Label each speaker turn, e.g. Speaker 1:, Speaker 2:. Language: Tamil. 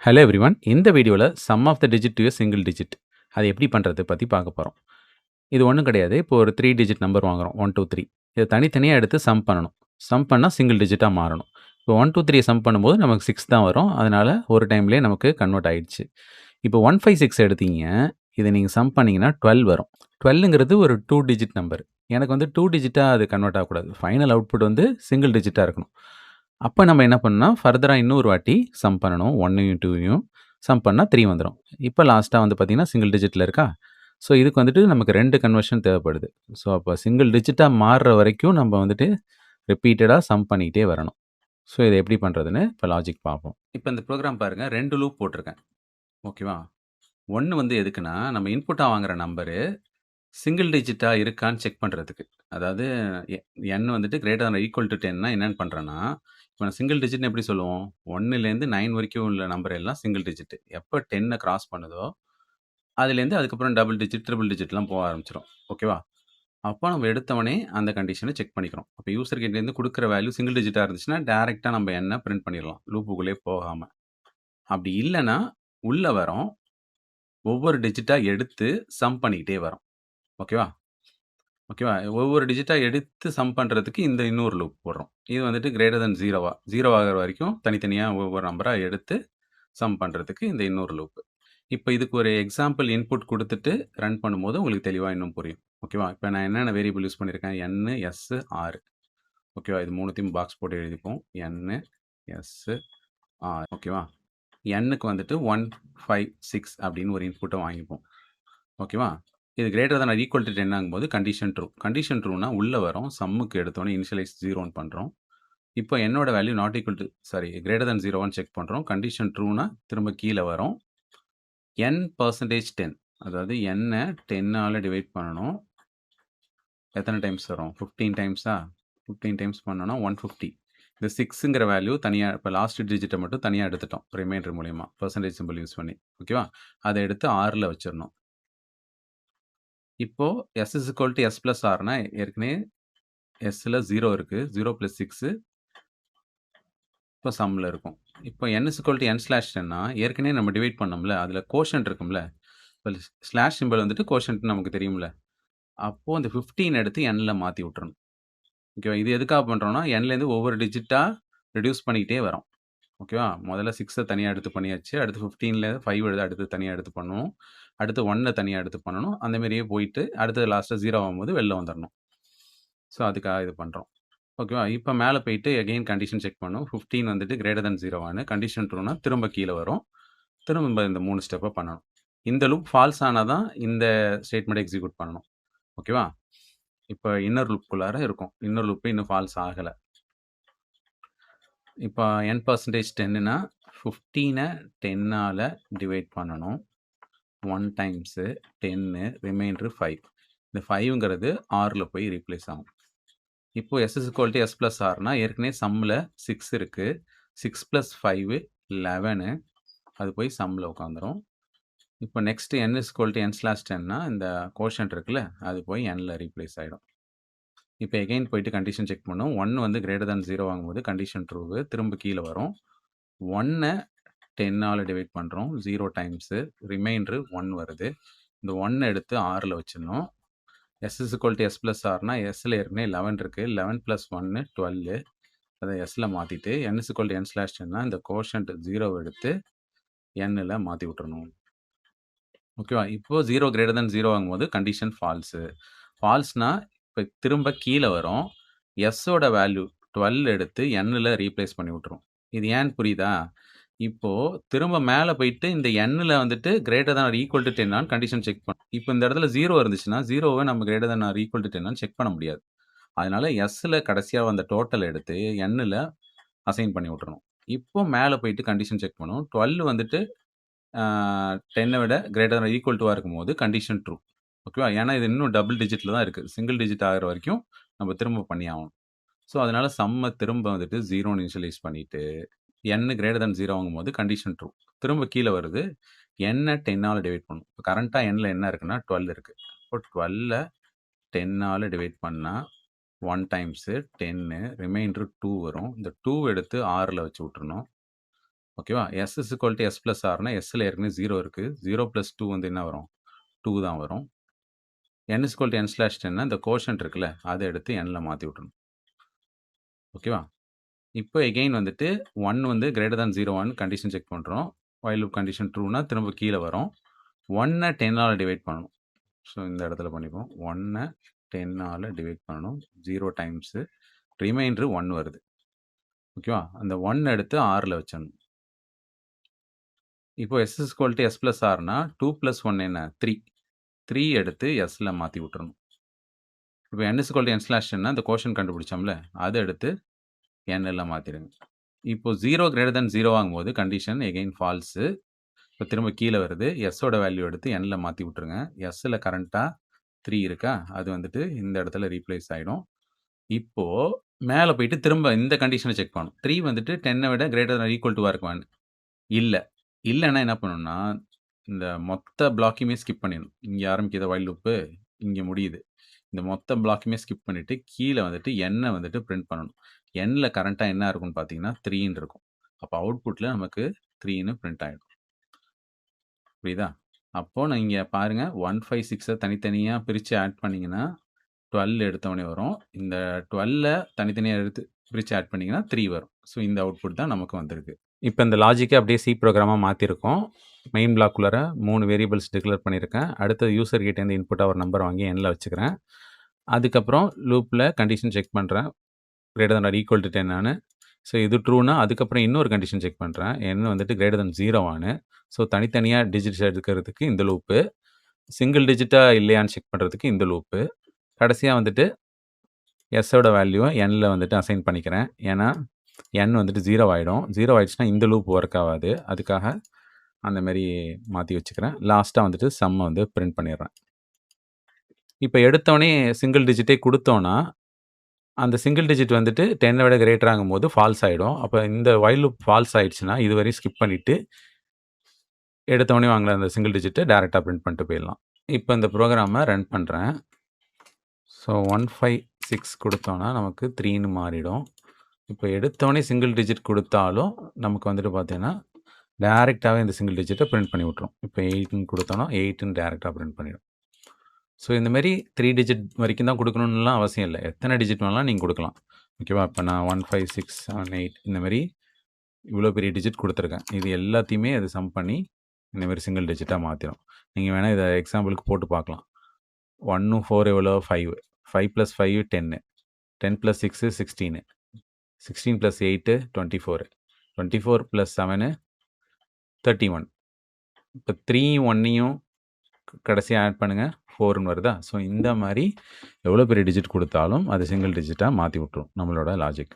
Speaker 1: Hello everyone. இந்த வீடியோல sum of the digit to a single digit. அது எப்படி பண்றது பத்தி பார்க்க போறோம். இது ஒண்ணும் கிடையாது. இப்போ ஒரு 3 டிஜிட் நம்பர் வாங்குறோம். 1, 2, 3. இத தனித்தனியா எடுத்து சம் பண்ணணும். சம் பண்ணா சிங்கிள் டிஜிட்டா மாறணும். இப்போ 1, 2, 3 சம் பண்ணும்போது நமக்கு 6 தான் வரும். அதனால ஒரு டைம்லயே நமக்கு கன்வெர்ட் ஆயிடுச்சு. இப்போ 156 எடுத்தீங்க. இத நீங்க சம் பண்ணீங்கன்னா 12 வரும். 12ங்கிறது ஒரு 2 டிஜிட் நம்பர். எனக்கு வந்து 2 டிஜிட்டா அது கன்வெர்ட் ஆகக்கூடாது. ஃபைனல் அவுட்புட் வந்து சிங்கிள் டிஜிட்டா இருக்கணும். அப்ப நம்ம என்ன பண்ணணும்னா, ஃபர்தரா இன்னொரு வாட்டி சம் பண்ணணும். 1யும் 2யும் சம் பண்ணா 3 வந்துரும். இப்ப லாஸ்ட்டா வந்து பார்த்தீங்கன்னா, சிங்கிள் டிஜிட்ல இருக்கா? ஸோ, இதுக்கு வந்துட்டு நமக்கு 2 கன்வர்ஷன் தேவைப்படுது. ஸோ, அப்ப சிங்கிள் டிஜிட்டா மாறுற வரைக்கும் நம்ம வந்துட்டு ரிப்பீட்டடா சம் பண்ணிக்கிட்டே வரணும். ஸோ, இத எப்படி பண்றதுன்னு இப்ப லாஜிக் பார்ப்போம். இப்ப இந்த புரோகிராம் பாருங்க 2 லூப் போட்டிருக்கேன். ஓகேவா? 1 வந்து எதுக்குன்னா, நம்ம இன்புட்டா வாங்குற நம்பரு சிங்கிள் டிஜிட்டா இருக்கான்னு செக் பண்றதுக்கு. அதாவது எ n வந்துட்டு greater than R equal two 10ன்னா என்னன்னு பண்றேன்னா, இப்ப நான் சிங்கிள் டிஜிட்ன்னு எப்படி சொல்லுவோம்? 1லேருந்து 9 வரைக்கும் உள்ள நம்பர் எல்லாம் சிங்கிள் டிஜிட். எப்ப 10 கிராஸ் பண்ணுதோ, அதுலேருந்து அதுக்கப்புறம் டபுள் டிஜிட், ட்ரிபிள் டிஜிட்லாம் போக ஆரம்பிச்சுரும். ஓகேவா? அப்ப நம்ம எடுத்தவனே அந்த கண்டிஷன செக் பண்ணிக்கிறோம். அப்ப யூசர் கிட்டேருந்து குடுக்குற வேல்யூ சிங்கிள் டிஜிட்டா இருந்துச்சுன்னா, டைரக்ட்டா நம்ம n பிரிண்ட் பண்ணிறலாம். லூப்புக்குள்ளேயே போகாம. அப்படி இல்லன்னா, உள்ள வரோம். ஒவ்வொரு டிஜிட்டா எடுத்து சம் பண்ணிக்கிட்டே வரோம். ஓகேவா? ஓகேவா? ஒவ்வொரு டிஜிட்டா எடுத்து சம் பண்றதுக்கு இந்த இன்னொரு லூப் போடுறோம். இது வந்துட்டு கிரேட்டர் தென் 0 ஆகுற வரைக்கும் தனித்தனியா ஒவ்வொரு நம்பரா எடுத்து சம் பண்றதுக்கு இந்த இன்னொரு லூப். இப்ப இதுக்கு ஒரு எக்ஸாம்பிள் இன்புட் குடுத்துட்டு ரன் பண்ணும்போது உங்களுக்கு தெளிவா இன்னும் புரியும். ஓகேவா? இப்ப நான் என்னென்ன வேரியபிள் யூஸ் பண்ணியிருக்கேன்? n, s, r. ஓகேவா? இது 3த்தையும் பாக்ஸ் போட்டு எழுதிப்போம். n, s, r. ஓகேவா? nக்கு வந்துட்டு 1, 5, 6 அப்படின்னு ஒரு இன்புட்ட வாங்கிப்போம். ஓகேவா? இது greater than R equal to 10 ஆகும்போது கண்டிஷன் ட்ரூ. கண்டிஷன் ட்ரூனா உள்ள வரோம். சம்முக்கு எடுத்தோனே இனிஷியலைஸ் 0ன்னு பண்றோம். இப்போ என்னோட value not equal to greater than 0வான்னு செக் பண்றோம். கண்டிஷன் ட்ரூனா திரும்ப கீழ வரோம். n% 10 அதாவது n-அ 10ஆல டிவைட் பண்ணணும். எத்தனை டைம்ஸ் வரும்? 15 டைம்ஸா? 15 டைம்ஸ் பண்ணோம்னா 150. இந்த 6ங்கிற வேல்யூ தனியா இப்ப லாஸ்ட் டிஜிட்ட மட்டும் தனியா எடுத்துட்டோம். ரிமைண்டர் மூலியமா. பெர்சன்டேஜ் சிம்பல் யூஸ் பண்ணி. ஓகேவா? அத எடுத்து Rல வச்சிரணும். இப்போ s is equal to s plus rனா ஏற்கனவே sல 0 இருக்கு. 0 + 6 இப்போ சம்ல இருக்கும். இப்போ n is equal to n/10னா ஏற்கனவே நம்ம டிவைட் பண்ணோம்ல, அதுல கோஷன்ட் இருக்கும்ல. இப்ப ஸ்லாஷ் சிம்பல் வந்துட்டு கோஷன்ட்ன்னு நமக்கு தெரியும்ல. அப்போ அந்த 15 எடுத்து nல மாத்தி விட்டுறணும். ஓகேவா? இது எதுக்காக பண்றோம்னா, nலேருந்து ஒவ்வொரு டிஜிட்டா ரெடியூஸ் பண்ணிக்கிட்டே வரோம். ஓகேவா? முதல்ல 6 தனியா எடுத்து பண்ணியாச்சு. அடுத்து 15ல 5 அடுத்து தனியா எடுத்து பண்ணணும். அடுத்து 1 தனியா எடுத்து பண்ணணும். அந்த மாரியே போயிட்டு அடுத்து லாஸ்ட்டா 0 ஆகும்போது வெளில வந்துரணும். ஸோ, அதுக்காக இது பண்றோம். ஓகேவா? இப்ப மேல போயிட்டு அகைன் கண்டிஷன் செக் பண்ணணும். 15 வந்துட்டு கிரேட்டர் தென் 0வான்னு. கண்டிஷன் ட்ரூனா திரும்ப கீழ வரும். திரும்ப இந்த 3 ஸ்டெப்ப பண்ணணும். இந்த லூப் ஃபால்ஸ் ஆனா தான் இந்த ஸ்டேட்மென்ட்ட எக்ஸிக்யூட் பண்ணணும். ஓகேவா? இப்ப இன்னர் லூப்க்குள்ளார இருக்கும். இன்னர் லூப் இன்னும் ஃபால்ஸ் ஆகல. இப்ப n%10ன்னா 15 10ஆல டிவைட் பண்ணணும். 1 டைம்ஸ் 10 ரிமைண்டர் 5. இந்த 5ங்கிறது Rல போய் ரீப்ளேஸ் ஆகும். இப்போ s is equal to s plus rனா ஏற்கனவே சம்ல 6 இருக்கு. 6 + 5 11 அது போய் சம்ல உட்காந்துரும். இப்போ next n is equal to n/10னா இந்த கோஷன்ட் இருக்குல்ல, அது போய் nல ரீப்ளேஸ் ஆயிடும். இப்போ அகைன் போயிட்டு கண்டிஷன் செக் பண்ணும். 1 வந்து கிரேட்டர் தென் 0 ஆகும்போது கண்டிஷன் ட்ரூவு. திரும்ப கீழ வரும். 1 10ஆல டிவைட் பண்றோம். 0 டைம்ஸ் ரிமைண்டர் 1 வருது. இந்த 1 எடுத்து Rல வச்சிடணும். s is equal to s plus rனா sல ஏற்கனவே 11 இருக்கு. 11 + 1 12. அத sல மாத்திட்டு n is equal to n/10னா இந்த கோஷன்ட் 0 எடுத்து nல மாத்தி விட்டுறணும். ஓகேவா? இப்போ 0 கிரேட்டர் தென் 0 ஆகும்போது கண்டிஷன் ஃபால்ஸு. ஃபால்ஸ்னா இப்ப திரும்ப கீழ வரும். ஓட வேல்யூ 12 எடுத்து nல ரீப்ளேஸ் பண்ணி விட்டுரும். இது ஏன்னு புரியுதா? இப்போ திரும்ப மேல போயிட்டு இந்த nல வந்துட்டு greater than or equal to 10 ஆன்னு கண்டிஷன் செக் பண்ணணும். இப்போ இந்த இடத்துல 0 இருந்துச்சுன்னா, 0வ நம்ம greater than or equal to 10 ஆன்னு செக் பண்ண முடியாது. அதனால sல கடைசியா வந்த டோட்டல் எடுத்து nல அசைன் பண்ணி விட்டுறணும். இப்போ மேல போயிட்டு கண்டிஷன் செக் பண்ணும். 12 வந்துட்டு 10 விட கிரேட்டர் தென் ஆர் ஈக்குவல் டூவா இருக்கும்போது கண்டிஷன் ட்ரூ. ஓகேவா? ஏன்னா இது இன்னும் டபுள் டிஜிட்ல தான் இருக்கு. சிங்கிள் டிஜிட் ஆகுற வரைக்கும் நம்ம திரும்ப பண்ணி ஆகணும். ஸோ, அதனால சம்ம திரும்ப வந்துட்டு 0ன்னு இனிஷியலைஸ் பண்ணிட்டு, n கிரேட்டர் தென் 0 ஆகும்போது கண்டிஷன் ட்ரூ. திரும்ப கீழ வருது. n-அ 10ஆல டிவைட் பண்ணணும். இப்போ கரண்ட்டா nல என்ன இருக்குன்னா 12 இருக்கு. இப்போ 12ல 10ஆல டிவைட் பண்ணா 1 டைம்ஸ் 10 ரிமைண்டர் 2 வரும். இந்த 2 எடுத்து Rல வச்சு விட்டுறணும். ஓகேவா? S is equal to S plus Rனா Sல ஏற்கனவே 0 இருக்கு. 0 பிளஸ் 2 வந்து என்ன வரும்? 2 தான் வரும். n இஸ் ஈக்குவல் டூ n/10னா இந்த கோஷன்ட் இருக்குல்ல, அத எடுத்து nல மாத்தி விட்டுறணும். ஓகேவா? இப்போ எகெயின் வந்துட்டு 1 வந்து கிரேட்டர் தேன் 0 1 கண்டிஷன் செக் பண்றோம். வைல் லூப் கண்டிஷன் ட்ரூனா திரும்ப கீழ வரும். 1 10ஆல டிவைட் பண்ணணும். ஸோ இந்த இடத்துல பண்ணிப்போம். 1 10ஆல டிவைட் பண்ணணும். 0 டைம்ஸ் ரிமைண்டர் 1 வருது. ஓகேவா? அந்த 1 எடுத்து Rல வச்சிடணும். இப்போ S is equal to S plus Rனா 2 பிளஸ் 1 என்ன? 3. 3 எடுத்து Sல மாத்தி விட்டுறணும். இப்போ n இஸ் ஈக்குவல் டூ n/10னா இந்த கோஷன் கண்டுபிடிச்சோம்ல, அத எடுத்து nல மாத்திடுங்க. இப்போ 0 கிரேட்டர் தேன் 0 ஆகும்போது கண்டிஷன் எகெயின் ஃபால்ஸு. இப்போ திரும்ப கீழ வருது. Sஓட வேல்யூ எடுத்து nல மாத்தி விட்டுருங்க. Sல கரண்ட்டா 3 இருக்கா? அது வந்துட்டு இந்த இடத்துல ரீப்ளேஸ் ஆயிடும். இப்போ மேல போயிட்டு திரும்ப இந்த கண்டிஷன செக் பண்ணணும். 3 வந்துட்டு 10 விட கிரேட்டர் தேன் ஈக்குவல் டூவா இருக்குமான்னு? இல்ல. இல்லன்னா என்ன பண்ணணும்னா, இந்த மொத்த பிளாக்கையுமே ஸ்கிப் பண்ணிடணும். இங்க ஆரம்பிக்குதா வைல் லூப்பு, இங்க முடியுது. இந்த மொத்த பிளாக்கையுமே ஸ்கிப் பண்ணிட்டு, கீழ வந்துட்டு n வந்துட்டு பிரிண்ட் பண்ணணும். nல கரண்ட்டா என்ன இருக்கும்னு பார்த்தீங்கன்னா, 3ன்னு இருக்கும். அப்ப அவுட்புட்ல நமக்கு 3ன்னு பிரிண்ட் ஆயிடும். புரியுதா? அப்போ நீங்க பாருங்க 1, 5, 6 தனித்தனியா பிரிச்சு ஆட் பண்ணீங்கன்னா, 12 எடுத்தோனே வரும். இந்த 12 தனித்தனியா எடுத்து பிரிச்சு ஆட் பண்ணீங்கன்னா 3 வரும். ஸோ இந்த அவுட்புட் தான் நமக்கு வந்திருக்கு. இப்ப இந்த லாஜிக்க அப்படியே சி புரோகிராமா மாத்தியிருக்கோம். மெயின் பிளாக்குள்ளார 3 வேரியபிள்ஸ் டிக்ளேர் பண்ணியிருக்கேன். அடுத்து யூசர் கிட்டேருந்து இன்புட்டா ஒரு நம்பர் வாங்கி nல வச்சுக்கிறேன். அதுக்கப்புறம் லூப்ல கண்டிஷன் செக் பண்றேன். Greater than or equal to 10 ஆன்னு. ஸோ இது ட்ரூனா அதுக்கப்புறம் இன்னொரு கண்டிஷன் செக் பண்றேன். n வந்துட்டு கிரேட்டர் தேன் 0 ஆன்னு. ஸோ தனித்தனியா டிஜிட்ஸ் எடுக்கிறதுக்கு இந்த லூப்பு. சிங்கிள் டிஜிட்டா இல்லையான்னு செக் பண்றதுக்கு இந்த லூப்பு. கடைசியா வந்துட்டு Sஓட வேல்யூவ nல வந்துட்டு அசைன் பண்ணிக்கிறேன். ஏன்னா, n வந்துட்டு 0 ஆயிடும். 0 ஆயிடுச்சுன்னா இந்த லூப் ஒர்க் ஆவாது. அதுக்காக அந்த மாரி மாத்தி வச்சுக்கிறேன். லாஸ்ட்டா வந்துட்டு சம்ம வந்து பிரிண்ட் பண்ணிடுறேன். இப்ப எடுத்தோனே சிங்கிள் டிஜிட்டே குடுத்தோம்னா, அந்த சிங்கிள் டிஜிட் வந்துட்டு 10 விட கிரேட்டர் ஆகும்போது ஃபால்ஸ் ஆயிடும். அப்ப இந்த வைல் லூப் ஃபால்ஸ் ஆயிடுச்சுன்னா, இதுவரையும் ஸ்கிப் பண்ணிட்டு, எடுத்தோனே வாங்குன அந்த சிங்கிள் டிஜிட்ட டைரக்ட்டா பிரிண்ட் பண்ணிட்டு போயிடலாம். இப்ப இந்த புரோகிராம ரன் பண்றேன். ஸோ 1, 5, 6 குடுத்தோம்னா, நமக்கு 3ன்னு மாறிடும். இப்போ எடுத்தோனே சிங்கிள் டிஜிட் குடுத்தாலும், நமக்கு வந்துட்டு பார்த்தீங்கன்னா, டைரக்ட்டாவே இந்த சிங்கிள் டிஜிட்ட பிரிண்ட் பண்ணி விட்டுரும். இப்போ 8ன்னு குடுத்தோம்னா, 8ன்னு டைரக்ட்டா பிரிண்ட் பண்ணிடும். ஸோ இந்த மாரி 3 டிஜிட் வரைக்கும் தான் குடுக்கணும்னுலாம் அவசியம் இல்ல. எத்தனை டிஜிட் வேணாலும் நீங்க குடுக்கலாம். ஓகேவா? இப்ப நான் 1, 5, 6, 7, 8 இந்த மாரி இவ்வளோ பெரிய டிஜிட் குடுத்துருக்கேன். இது எல்லாத்தையுமே அது சம் பண்ணி, இந்த மாரி சிங்கிள் டிஜிட்டா மாத்திரும். நீங்க வேணா இத எக்ஸாம்பிளுக்கு போட்டு பார்க்கலாம். 1ம் 4 எவ்வளோ? 5. 5 + 5 10. 10 + 6 16. 16 + 8 24. 24 + 7 31. இப்ப 3யும் 1யும் கடைசியா ஆட் பண்ணுங்க. 4ன்னு வருதா? ஸோ இந்த மாரி எவ்வளோ பெரிய டிஜிட் குடுத்தாலும், அது சிங்கிள் டிஜிட்டா மாத்தி விட்டுரும். நம்மளோட லாஜிக்.